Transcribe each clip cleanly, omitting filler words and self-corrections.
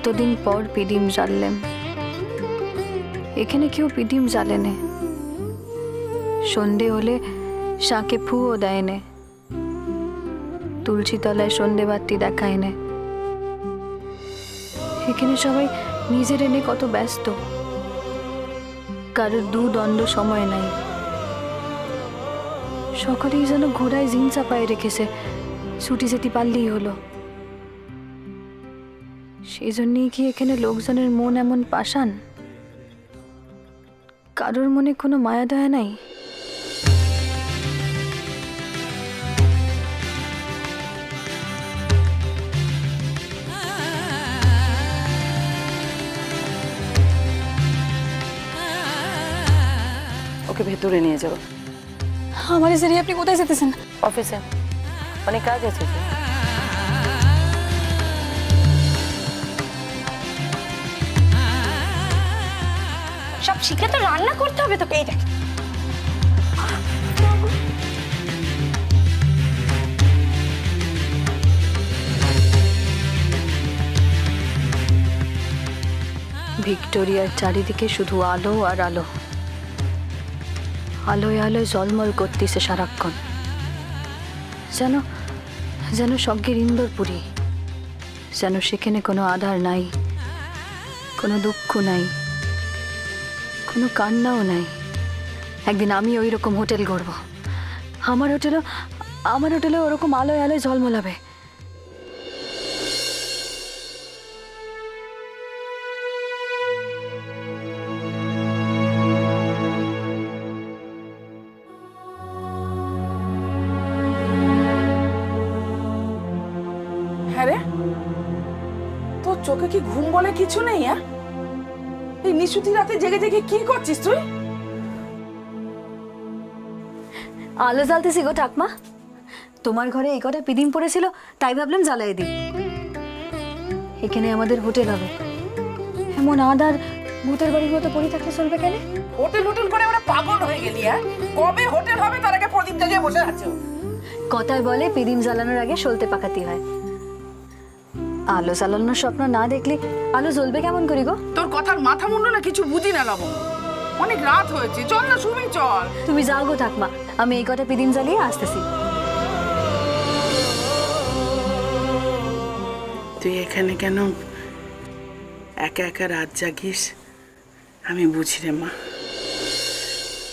এতদিন পর পিডিম জ্বাললাম। এখানে কেউ পিডিম জ্বালে না। সন্ধে হলে শাঁকে ফুও দেয় না, তুলসী তলায় সন্ধে বাতি দেখায় না। এখানে সবাই নিজের এনে কত ব্যস্ত, কারোর দু-দণ্ড সময় নাই। সকলেই যেন ঘোড়ায় জিন চাপায় রেখেছে, ছুটি যেতে পারলেই হলো। সেই জন্যই কি এখানে লোকজনের মন এমন পাষাণ? কারোর মনে কোনো মায়া দয়া নাই? ওকে ভেতরে নিয়ে যাও। আমার সারি আপনি কোথায় যেতেছেন? অফিসে অনেক কাজ আছে। সব শিখে তো রান্না করতে হবে তোকে। এই দেখ, ভিক্টোরিয়ার চারিদিকে শুধু আলো আর আলো, আলোয় আলোয় জলমল করতেছে সারাক্ষণ। যেন যেন স্বর্গের ইন্দরপুরী, যেন সেখানে কোনো আধার নাই, কোনো দুঃখ নাই, কোনো কান্নাও নাই। একদিন আমি ওই রকম হোটেল গড়ব। আমার হোটেলে ওরকম আলোয় আলোয় ঝলমলাবে। হ্যাঁ রে, তোর চোখে কি ঘুম বলে কিছু নেই? এই নিশুতি রাতে জেগে জেগে কি করছিস তুই? আলো জ্বালতেছি গো ঠাকমা। তোমার ঘরে এই কটা পিদিম পড়েছিল, তাই ভাবলাম জ্বালাই দিই। এখানে আমাদের হোটেল হবে। এমন আদার ভূতের বাড়ির মতো পড়ে থাকলে চলবে কেন? হোটেল হোটেল করে আমরা পাগল হয়ে গেলি। কবে হোটেল হবে তার আগে প্রদীপ জ্বালিয়ে বসে আছো। কথায় বলে পিদিম জ্বালানোর আগে সলতে পাকাতে হয়। আলো জ্বালানোর স্বপ্ন না দেখলে আলো জ্বলবে কেমন করি গো? তোর কথার মাথা মুন্ডু না কিছু বুঝি না লবণ। অনেক রাত হয়েছে, চল না শুবি চল। তুমি যাও গো ঠাকমা, আমি এই কটা পিদিম জ্বালিয়ে আসতেছি। তুই এখানে কেন একা একা রাত জাগিস আমি বুঝি রে মা।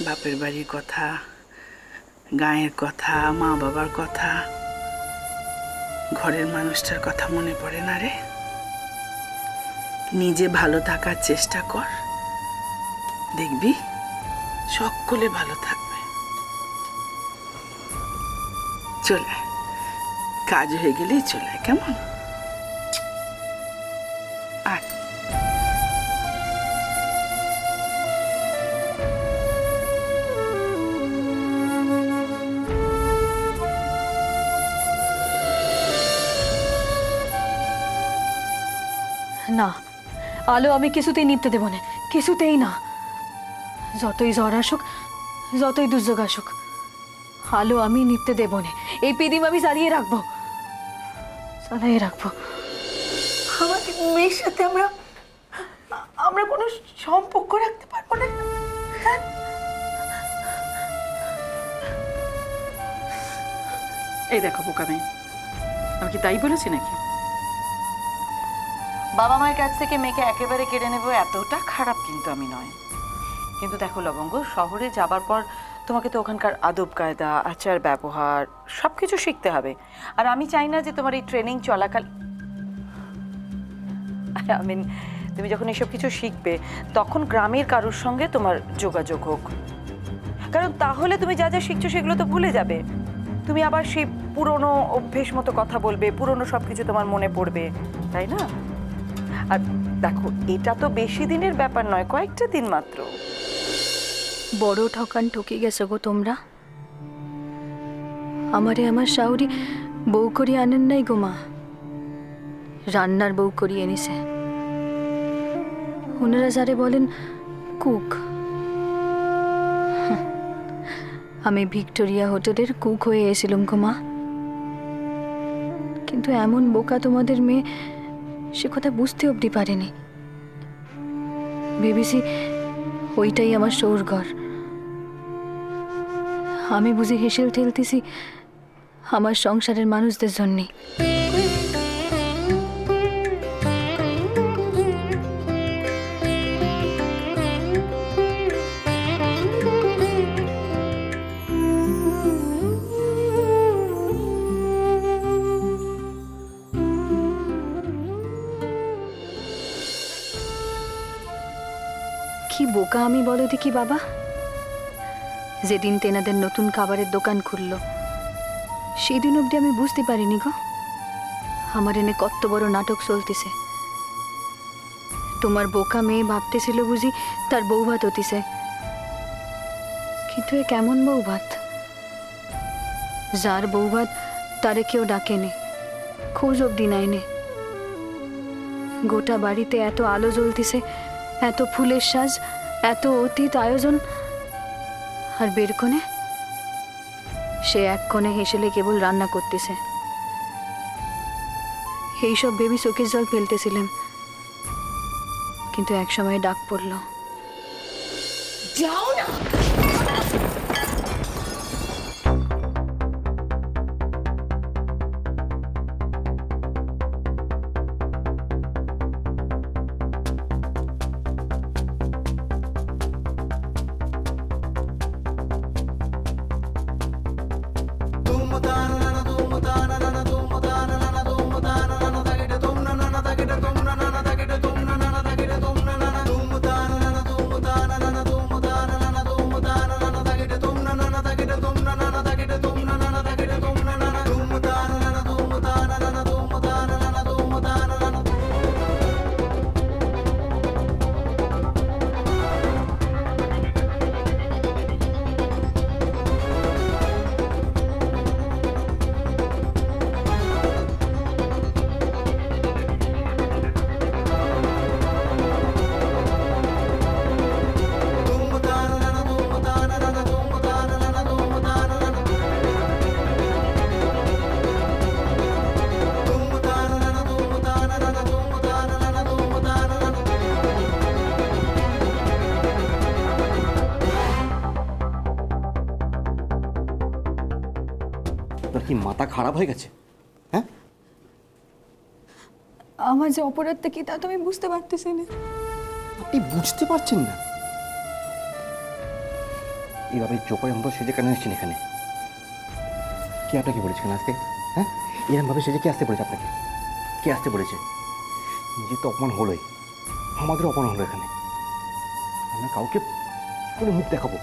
বাপের বাড়ির কথা, গায়ের কথা, মা বাবার কথা, ঘরের মানুষটার কথা মনে পড়ে না রে? নিজে ভালো থাকার চেষ্টা কর, দেখবি সকলে ভালো থাকবে। চলে কাজ হয়ে গেলেই চলে, কেমন? আয়। না, আলো আমি কিছুতেই নিভতে দেব না, কিছুতেই না। যতই ঝড় আসুক, যতই দুর্যোগ আসুক, আলো আমি নিভতে দেব না। এই পিদিম আমি জ্বালিয়ে রাখবো, জ্বালিয়ে রাখবো। আমাদের মেয়ের সাথে আমরা কোনো সম্পর্ক রাখতে পারবো না? এই দেখো বোকা মেয়ে, আমি কি তাই বলেছি নাকি? বাবা মায়ের কাছ থেকে মেয়েকে একেবারে কেড়ে নেবো এতটা খারাপ কিন্তু আমি নয়। কিন্তু দেখো লবঙ্গ, শহরে যাবার পর তোমাকে তো ওখানকার আদব কায়দা, আচার ব্যবহার সব কিছু শিখতে হবে। আর আমি চাই না যে তোমার এই ট্রেনিং চলাকাল তুমি যখন এসব কিছু শিখবে তখন গ্রামের কারোর সঙ্গে তোমার যোগাযোগ হোক। কারণ তাহলে তুমি যা যা শিখছো সেগুলো তো ভুলে যাবে। তুমি আবার সেই পুরনো অভ্যেস মতো কথা বলবে, পুরনো সব কিছু তোমার মনে পড়বে, তাই না? আর দেখো, এটা তো বেশি দিনের ব্যাপার নয়, কয়েকটা দিন মাত্র। বড় ঠকান ঠকে গেছো গো তোমরা। আমারে আমার শাউরি বউ করিয়ে আনেন নাই গো মা, রান্নার বউ করিয়ে এনেছে। ওনারা যারে বলেন কুক, আমি ভিক্টোরিয়া হোটেলের কুক হয়ে এসেছিলাম গো মা। কিন্তু এমন বোকা তোমাদের মেয়ে সে কথা বুঝতে অবধি পারেনি। ভেবেছি ওইটাই আমার সৌরঘর। আমি বুঝি হেসেল ঠেলতেছি আমার সংসারের মানুষদের জন্যে। কি বোকা আমি বলো দেখি বাবা। যেদিন তেনাদের নতুন খাবারের দোকান খুলল সেদিন অবধি আমি বুঝতে পারিনি গো আমার এনে কত বড় নাটক চলতেছে। তোমার বোকা মেয়ে ভাবতেছিল বুঝি তার বউ ভাত হতিছে, কিন্তু এ কেমন বউ ভাত? যার বউ ভাত তারে কেউ ডাকেনি, খোঁজ অবধি নাইনে। গোটা বাড়িতে এত আলো জ্বলতিছে, এত ফুলের সাজ, এত অতীত আয়োজন, আর বের কোণে সে এক কোণে হেসেলে কেবল রান্না করতেছে। এইসব ভেবে চোখের জল ফেলতেছিলাম, কিন্তু এক সময় ডাক পড়ল, যাও না। কি মাথা খারাপ হয়ে গেছে? হ্যাঁ, আমার যে অপরাধটা কি তা তো আমি বুঝতে পারতেছি না। আপনি বুঝতে পারছেন না? এইভাবে চোখের মতো সেজে কেন এসেছেন এখানে? কে আপনাকে বলেছেন আজকে? হ্যাঁ, এরকমভাবে সেজে কে আসতে বলেছে আপনাকে? কে আসতে বলেছে? নিজে তো অপমান হলোই, আমাদের অপমান হলো এখানে। আমরা কাউকে কোনো মুখ দেখাবো,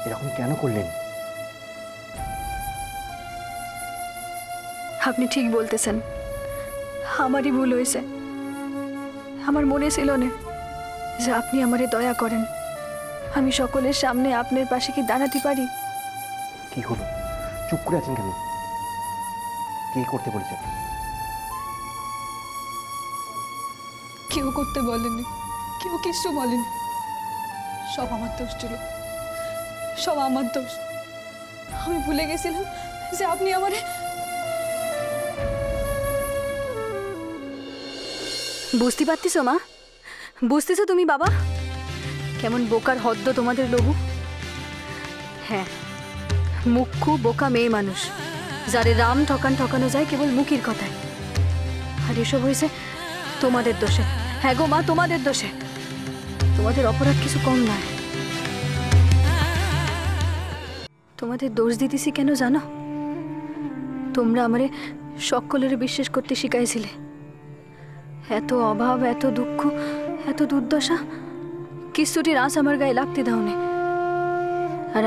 এরকম কেন করলেন? আপনি ঠিক বলতেছেন, আমারই ভুল হয়েছে। আমার মনে ছিল না যে আপনি আমারে দয়া করেন, আমি সকলের সামনে আপনার পাশে কি দাঁড়াতে পারি। কি হলো, চুপ করে আছেন কেন? কে করতে বলেছে? কেউ করতে বলেনি, কেউ কিছু বলেনি, সব আমার দোষ ছিল, সব আমার দোষ। আমি ভুলে গেছিলাম যে আপনি আমারে। বুঝতে পারতেছো মা? বুঝতেছো তুমি বাবা কেমন বোকার হদ্দ তোমাদের লঘু? হ্যাঁ, মুখ্যু বোকা মেয়ে মানুষ, যারে রাম ঠকানো যায় কেবল মুখের কথায়। আর এসব হয়েছে তোমাদের দোষে। হ্যাঁ গো মা, তোমাদের দোষে। তোমাদের অপরাধ কিছু কম নয়। তোমাদের দোষ দিতেছি কেন জানো? তোমরা আমারে সকলের বিশ্বাস করতে শিখাইছিলে। এত অভাব, এত দুঃখ, এত দুর্দশা কিছুটির আঁচ আমার গায়ে লাগতে দাও না। আর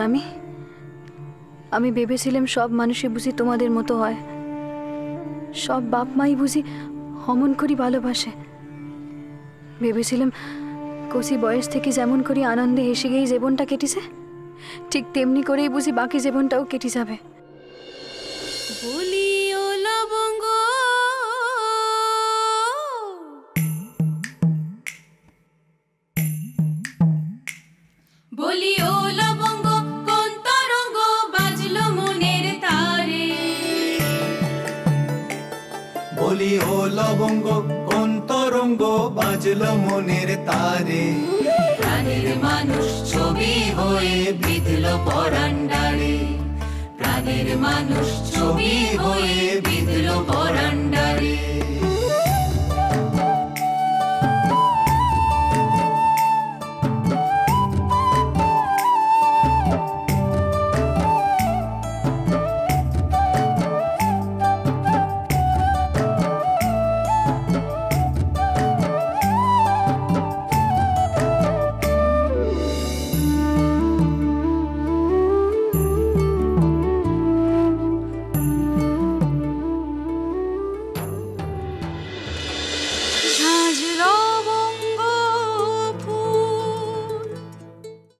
আমি ভেবেছিলাম সব মানুষই বুঝি তোমাদের মতো হয়, সব বাপ মাই বুঝি অমন করি ভালোবাসে। ভেবেছিলাম কচি বয়স থেকে যেমন করি আনন্দে হেসে গিয়ে জীবনটা কেটেছে, ঠিক তেমনি করেই বুঝি বাকি জীবনটাও কেটে যাবে। বলি ও লবঙ্গ, বলি ও লবঙ্গ, কোন তরঙ্গ বাজলো মনের তারে। কলি ও লবঙ্গ কোন তরঙ্গ বাজলো মনের তারে। প্রাণের মানুষ ছবি হয়ে বিঁধলো পরান্ডারে, প্রাণের মানুষ ছবি হয়ে বিঁধলো পরান্ডারে।